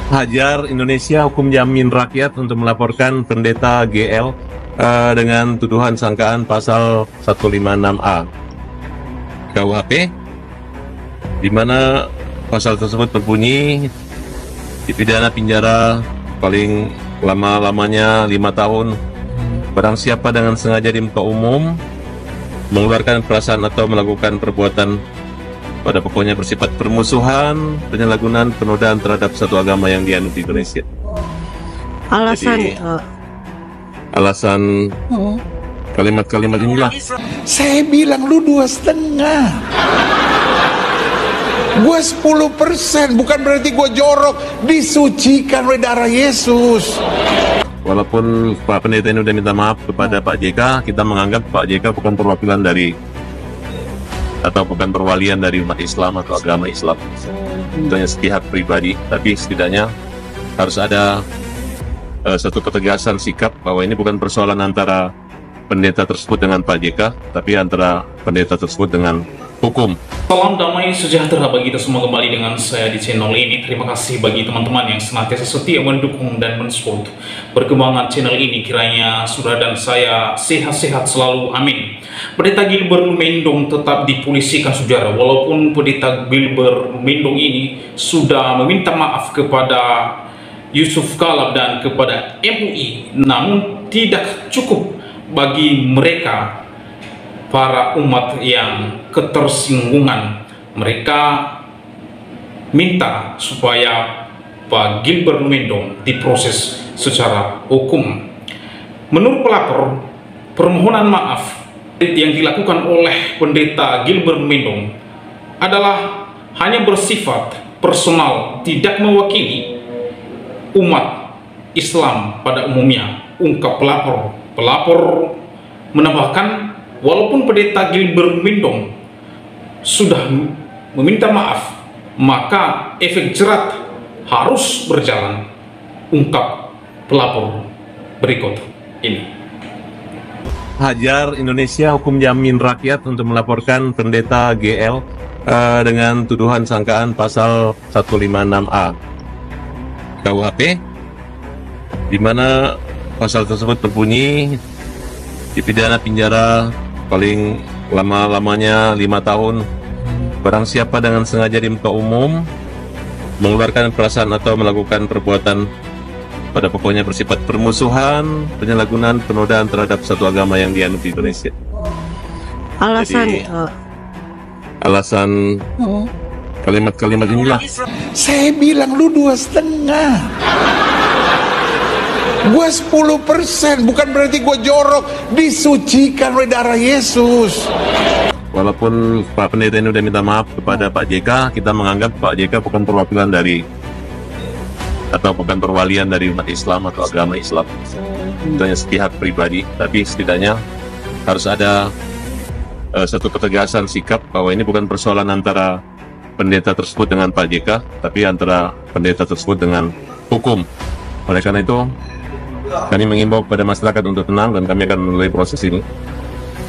Hajar Indonesia Hukum Jamin Rakyat untuk melaporkan Pendeta GL dengan tuduhan sangkaan pasal 156A KUHP, di mana pasal tersebut berbunyi dipidana penjara paling lama-lamanya 5 tahun barang siapa dengan sengaja di muka umum mengeluarkan perasaan atau melakukan perbuatan pada pokoknya bersifat permusuhan, penyalahgunaan, penodaan terhadap satu agama yang dianut di Indonesia. Alasan kalimat-kalimat inilah. Saya bilang lu 2,5. Gue 10%, bukan berarti gue jorok. Disucikan oleh darah Yesus. Walaupun Pak Pendeta ini sudah minta maaf kepada Pak JK, kita menganggap Pak JK bukan perwakilan dari atau bukan perwalian dari umat Islam atau agama Islam. Itu hanya sepihak pribadi, tapi setidaknya harus ada satu ketegasan sikap bahwa ini bukan persoalan antara pendeta tersebut dengan Pak JK, tapi antara pendeta tersebut dengan hukum. Salam damai sejahtera bagi kita semua, kembali dengan saya di channel ini. Terima kasih bagi teman-teman yang senantiasa setia mendukung dan mensupport perkembangan channel ini. Kiranya saudara dan saya sehat-sehat selalu, amin. Pendeta Gilbert Lumendong tetap dipolisikan, saudara. Walaupun Pendeta Gilbert Lumendong ini sudah meminta maaf kepada Yusuf Kala dan kepada MUI, namun tidak cukup bagi mereka para umat yang ketersinggungan. Mereka minta supaya Pak Gilbert Lumendong diproses secara hukum. Menurut pelapor, permohonan maaf yang dilakukan oleh Pendeta Gilbert Lumendong adalah hanya bersifat personal, tidak mewakili umat Islam pada umumnya, ungkap pelapor. Pelapor menambahkan, walaupun Pendeta Gilbert Lumendong sudah meminta maaf, maka efek jerat harus berjalan, ungkap pelapor berikut ini. Hajar Indonesia Hukum Jamin Rakyat untuk melaporkan Pendeta GL dengan tuduhan sangkaan pasal 156A KUHP, di mana pasal tersebut berbunyi dipidana penjara paling lama-lamanya 5 tahun barang siapa dengan sengaja di muka umum mengeluarkan perasaan atau melakukan perbuatan pada pokoknya bersifat permusuhan, penyalahgunaan, penodaan terhadap satu agama yang dianut di Indonesia. Alasan kalimat-kalimat inilah. Saya bilang lu 2,5. Gue 10%, bukan berarti gue jorok. Disucikan oleh darah Yesus. Walaupun Pak Pendeta ini sudah minta maaf kepada Pak JK, kita menganggap Pak JK bukan perwakilan dari atau bukan perwalian dari umat Islam atau agama Islam. Itu hanya sepihak pribadi, tapi setidaknya harus ada satu ketegasan sikap bahwa ini bukan persoalan antara pendeta tersebut dengan Pak JK, tapi antara pendeta tersebut dengan hukum. Oleh karena itu, kami mengimbau kepada masyarakat untuk tenang dan kami akan melalui proses ini.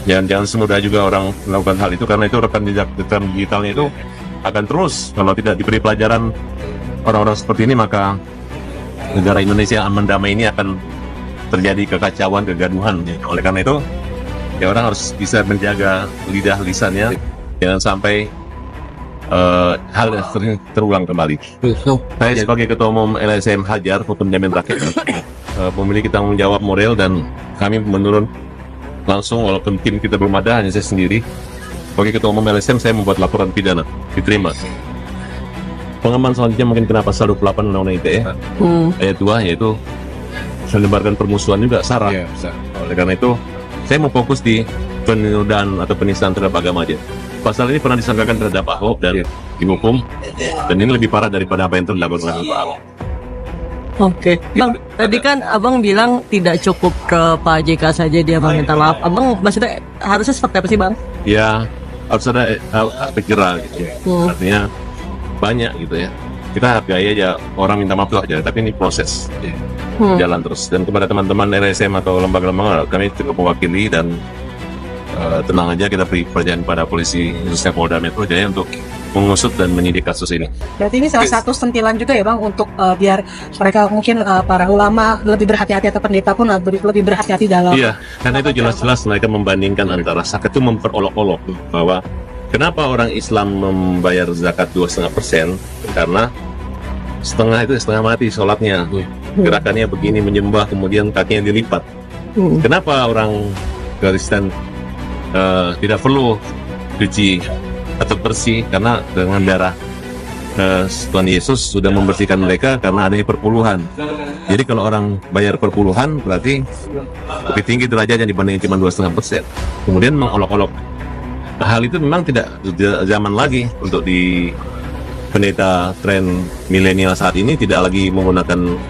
Jangan semudah juga orang melakukan hal itu, karena itu rekam digitalnya itu akan terus, kalau tidak diberi pelajaran orang-orang seperti ini, maka negara Indonesia aman damai ini akan terjadi kekacauan, kegaduhan. Oleh karena itu, ya orang harus bisa menjaga lidah lisannya, jangan sampai hal yang sering terulang kembali. Saya sebagai Ketua Umum LSM Hajar Hukum Jamin Rakyat memiliki tanggung jawab moral, dan kami menurun langsung, walaupun tim kita belum ada, hanya saya sendiri. Sebagai Ketua Umum LSM, saya membuat laporan pidana, diterima. Pengaman selanjutnya mungkin kena pasal 28 Undang-Undang ITE ayat 2, yaitu menyebarkan permusuhan juga sara. Oleh karena itu, saya mau fokus di penodaan atau penistaan terhadap agama aja. Pasal ini pernah disangkakan terhadap Ahok dan dihukum, dan ini lebih parah daripada apa yang terlaku dengan Pak Ahok. Oke, Bang, tadi kan Abang bilang tidak cukup ke Pak JK saja dia meminta maaf. Abang maksudnya harusnya seperti apa sih, Bang? Ya, harus ada efek jerah gitu. Artinya banyak gitu ya. Kita hargai aja orang minta maaf aja, tapi ini proses jalan terus. Dan kepada teman-teman LSM atau lembaga-lembaga, kami cukup mewakili, dan tenang aja, kita beri percayaan pada polisi, khususnya Polda Metro Jaya, untuk mengusut dan menyidik kasus ini. Berarti ini salah satu sentilan juga ya Bang untuk biar mereka mungkin para ulama lebih berhati-hati atau pendeta pun lebih berhati-hati dalam. Iya, karena itu jelas-jelas mereka membandingkan antara zakat itu memperolok-olok bahwa kenapa orang Islam membayar zakat 2,5%, karena setengah itu setengah mati sholatnya, gerakannya begini menyembah kemudian kakinya dilipat. Kenapa orang Kristen tidak perlu cuci atau bersih, karena dengan darah Tuhan Yesus sudah membersihkan mereka karena adanya perpuluhan. Jadi kalau orang bayar perpuluhan berarti lebih tinggi derajatnya dibandingin cuma 2,5%. Kemudian mengolok-olok. Hal itu memang tidak zaman lagi untuk di pendeta tren milenial saat ini, tidak lagi menggunakan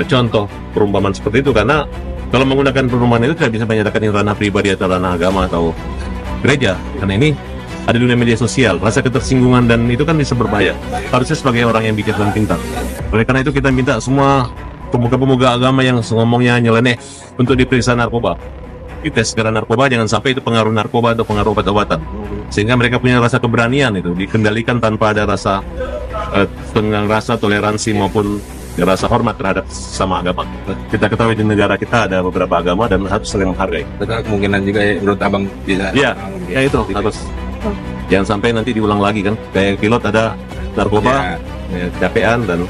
contoh perumpamaan seperti itu, karena kalau menggunakan perumpamaan itu tidak bisa menyatakan ini ranah pribadi atau ranah agama atau gereja, karena ini ada dunia media sosial, rasa ketersinggungan dan itu kan bisa berbahaya. Harusnya sebagai orang yang bijak dan pintar. Oleh karena itu kita minta semua pemuka-pemuka agama yang ngomongnya nyeleneh untuk diperiksa narkoba. Dites segera narkoba, jangan sampai itu pengaruh narkoba atau pengaruh obat-obatan. Sehingga mereka punya rasa keberanian itu, dikendalikan tanpa ada rasa rasa toleransi maupun rasa hormat terhadap sama agama. Kita ketahui di negara kita ada beberapa agama dan harus saling menghargai. Kemungkinan juga ya, menurut Abang bisa. Iya, ya itu harus. Jangan sampai nanti diulang lagi kan, kayak pilot ada narkoba, capean dan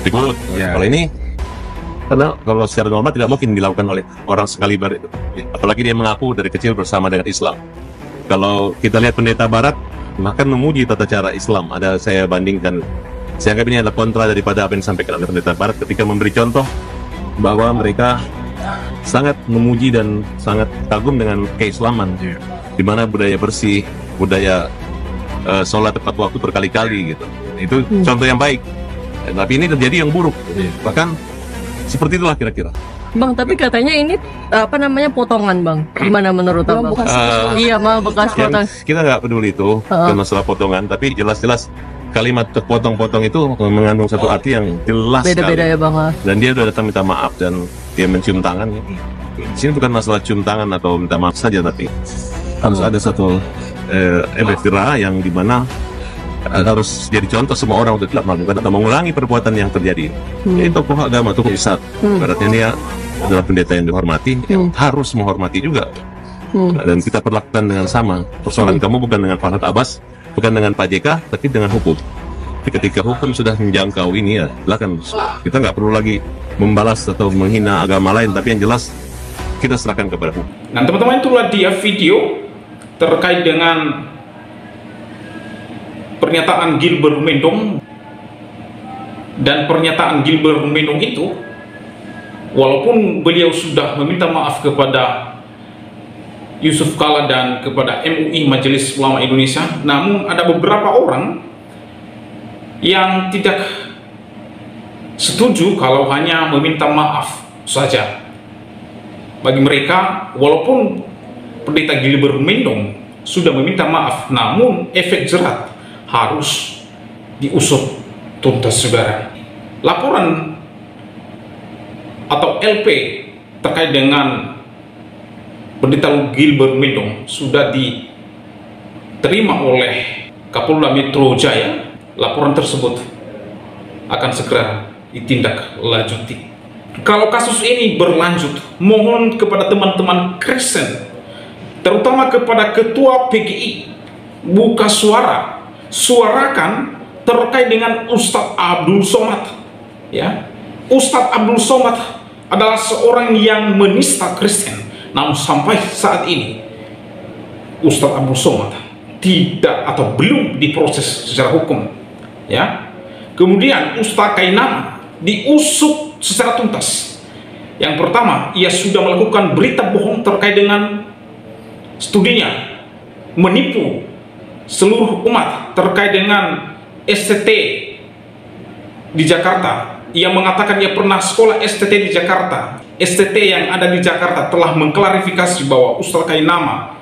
dikurut. Kalau ini, karena kalau secara normal tidak mungkin dilakukan oleh orang sekaliber itu, apalagi dia mengaku dari kecil bersama dengan Islam. Kalau kita lihat pendeta Barat, bahkan memuji tata cara Islam. Ada saya bandingkan, saya anggap ini adalah kontra daripada apa yang disampaikan oleh pendeta Barat ketika memberi contoh bahwa mereka sangat memuji dan sangat kagum dengan keislaman, di mana budaya bersih, budaya sholat tepat waktu berkali-kali gitu. Itu contoh yang baik. Tapi ini terjadi yang buruk. Bahkan seperti itulah kira-kira. Bang, tapi katanya ini apa namanya potongan Bang. Gimana menurut Abang? Iya, mah bekas potong. Kita nggak peduli itu bukan masalah potongan, tapi jelas-jelas kalimat terpotong-potong itu mengandung satu arti yang jelas beda-beda sekali. Ya Bang. Dan dia udah datang minta maaf dan dia mencium tangan. Di sini bukan masalah cium tangan atau minta maaf saja, tapi harus ada satu efek jerah yang dimana harus jadi contoh semua orang untuk tidak melakukan atau mengulangi perbuatan yang terjadi. Ini tokoh agama, tokoh besar. Berarti dia adalah pendeta yang dihormati, yang harus menghormati juga. Dan kita perlakukan dengan sama. Persoalan kamu bukan dengan Farhad Abbas, bukan dengan Pak JK, tapi dengan hukum. Ketika hukum sudah menjangkau ini, ya silakan. Kita nggak perlu lagi membalas atau menghina agama lain, tapi yang jelas kita serahkan kepada hukum. Nah teman-teman, itulah dia video terkait dengan pernyataan Gilbert Mendong. Dan pernyataan Gilbert Mendong itu, walaupun beliau sudah meminta maaf kepada Yusuf Kala dan kepada MUI Majelis Ulama Indonesia, namun ada beberapa orang yang tidak setuju kalau hanya meminta maaf saja. Bagi mereka, walaupun pendeta Gilbert Mendong sudah meminta maaf, namun efek jerat harus diusut tuntas, saudara. Laporan atau LP terkait dengan pendeta Gilbert Mendong sudah diterima oleh Kapolda Metro Jaya. Laporan tersebut akan segera ditindaklanjuti. Kalau kasus ini berlanjut, mohon kepada teman-teman Kristen, terutama kepada Ketua PGI, buka suara, suarakan terkait dengan Ustadz Abdul Somad. Ya, Ustadz Abdul Somad adalah seorang yang menista Kristen, namun sampai saat ini Ustadz Abdul Somad tidak atau belum diproses secara hukum. Ya, kemudian Ustadz Kainama diusut secara tuntas. Yang pertama, ia sudah melakukan berita bohong terkait dengan studinya, menipu seluruh umat terkait dengan STT di Jakarta. Ia mengatakan ia pernah sekolah STT di Jakarta. STT yang ada di Jakarta telah mengklarifikasi bahwa Ustadz Kainama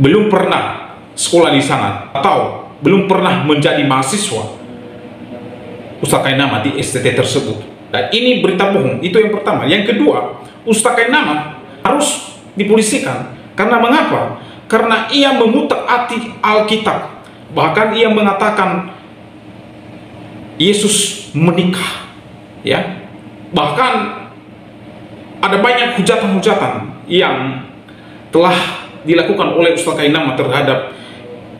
belum pernah sekolah di sana atau belum pernah menjadi mahasiswa Ustadz Kainama di STT tersebut. Dan ini berita bohong, itu yang pertama. Yang kedua, Ustadz Kainama harus dipolisikan. Karena mengapa? Karena ia mengutak-atik Alkitab Bahkan ia mengatakan Yesus menikah, ya. Bahkan ada banyak hujatan-hujatan yang telah dilakukan oleh Ustaz Kainama terhadap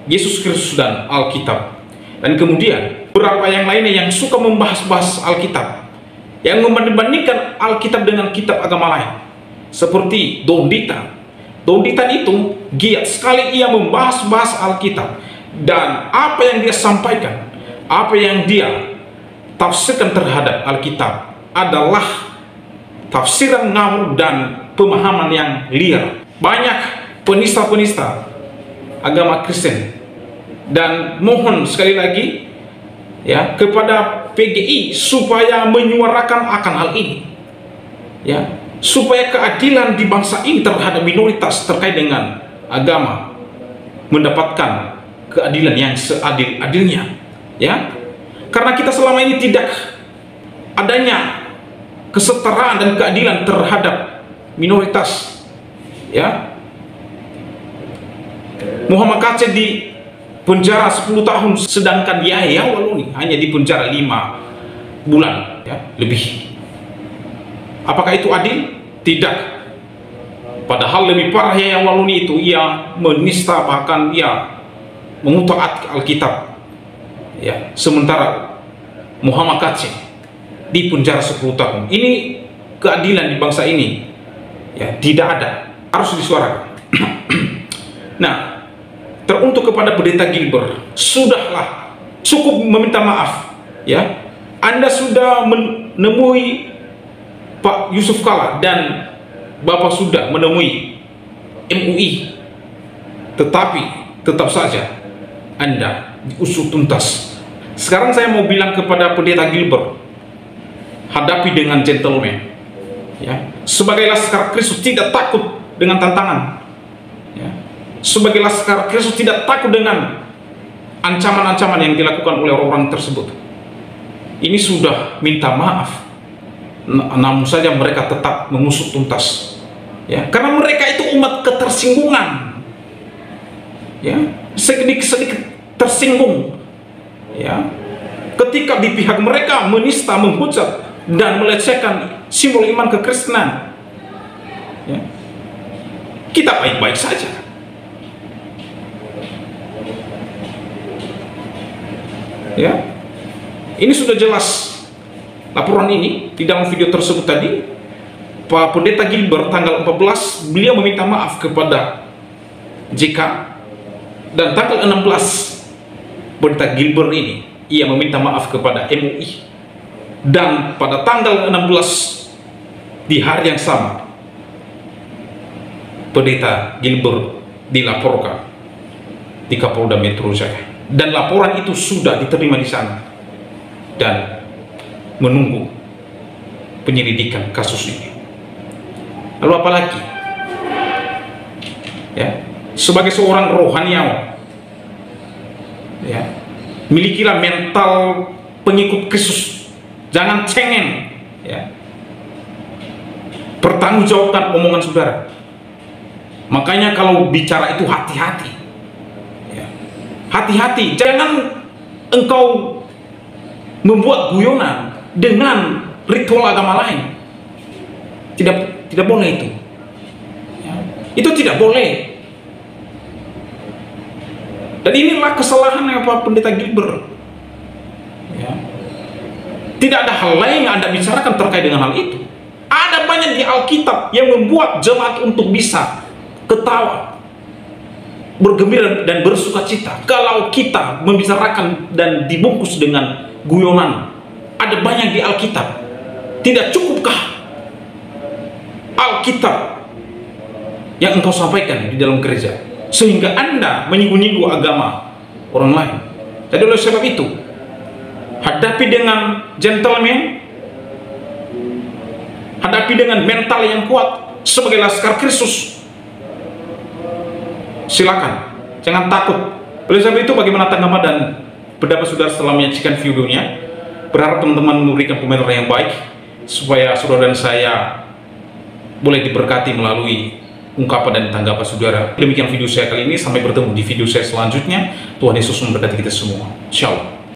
Yesus Kristus dan Alkitab. Dan kemudian beberapa yang lainnya yang suka membahas-bahas Alkitab, yang membandingkan Alkitab dengan kitab agama lain, seperti Don Ditan. Don Ditan itu giat sekali ia membahas-bahas Alkitab, dan apa yang dia sampaikan, apa yang dia tafsirkan terhadap Alkitab adalah tafsiran ngawur dan pemahaman yang liar. Banyak penista-penista agama Kristen, dan mohon sekali lagi ya kepada PGI supaya menyuarakan akan hal ini, ya, supaya keadilan di bangsa ini terhadap minoritas terkait dengan agama mendapatkan keadilan yang seadil-adilnya, ya. Karena kita selama ini tidak adanya kesetaraan dan keadilan terhadap minoritas, ya. Muhammad Kacet di penjara 10 tahun, sedangkan Yahya Waluni hanya di penjara 5 bulan, ya, lebih. Apakah itu adil? Tidak. Padahal lebih parah Yahya Waluni itu, ia menista, bahkan ia mengutak Alkitab, ya. Sementara Muhammad Kacet di penjara 10 tahun. Ini keadilan di bangsa ini, ya, tidak ada, harus disuarakan. Nah, teruntuk kepada Pendeta Gilbert, sudahlah, cukup meminta maaf, ya. Anda sudah menemui Pak Yusuf Kalla dan Bapak sudah menemui MUI, tetapi tetap saja Anda diusut tuntas. Sekarang saya mau bilang kepada Pendeta Gilbert, hadapi dengan gentleman, ya. Sebagai Laskar Kristus tidak takut dengan tantangan, ya. Sebagai Laskar Kristus tidak takut dengan ancaman-ancaman yang dilakukan oleh orang tersebut. Ini sudah minta maaf, namun saja mereka tetap mengusut tuntas, ya, karena mereka itu umat ketersinggungan, ya, sedikit tersinggung, ya, ketika di pihak mereka menista, menghujat dan melecehkan simbol iman kekristenan, ya. Kita baik-baik saja, ya. Ini sudah jelas laporan ini di dalam video tersebut tadi. Pak Pendeta Gilbert tanggal 14 beliau meminta maaf kepada JK, dan tanggal 16 Pendeta Gilbert ini ia meminta maaf kepada MUI, dan pada tanggal 16 di hari yang sama Pendeta Gilbert dilaporkan di Kapolda Metro Jaya, dan laporan itu sudah diterima di sana dan menunggu penyelidikan kasus ini. Lalu apa lagi? Ya, sebagai seorang rohaniawan, ya, milikilah mental pengikut Kristus, jangan cengeng, ya. Pertanggungjawabkan omongan saudara. Makanya kalau bicara itu hati-hati, ya. Hati-hati, jangan engkau membuat guyonan dengan ritual agama lain. Tidak boleh itu, ya. Itu tidak boleh. Dan inilah kesalahan yang Pak Pendeta Gilbert, ya. Tidak ada hal lain yang Anda bicarakan terkait dengan hal itu. Ada banyak di Alkitab yang membuat jemaat untuk bisa ketawa, bergembira dan bersuka cita. Kalau kita membicarakan dan dibungkus dengan guyonan, ada banyak di Alkitab. Tidak cukupkah Alkitab yang engkau sampaikan di dalam gereja sehingga Anda menyinggung-nyinggung agama orang lain? Jadi oleh sebab itu, hadapi dengan gentleman, hadapi dengan mental yang kuat sebagai Laskar Kristus. Silakan, jangan takut. Oleh sebab itu, bagaimana tanggapan dan pendapat saudara setelah menyaksikan videonya? Berharap teman-teman memberikan komentar yang baik supaya saudara dan saya boleh diberkati melalui ungkapan dan tanggapan saudara. Demikian video saya kali ini, sampai bertemu di video saya selanjutnya. Tuhan Yesus memberkati kita semua. Shalom.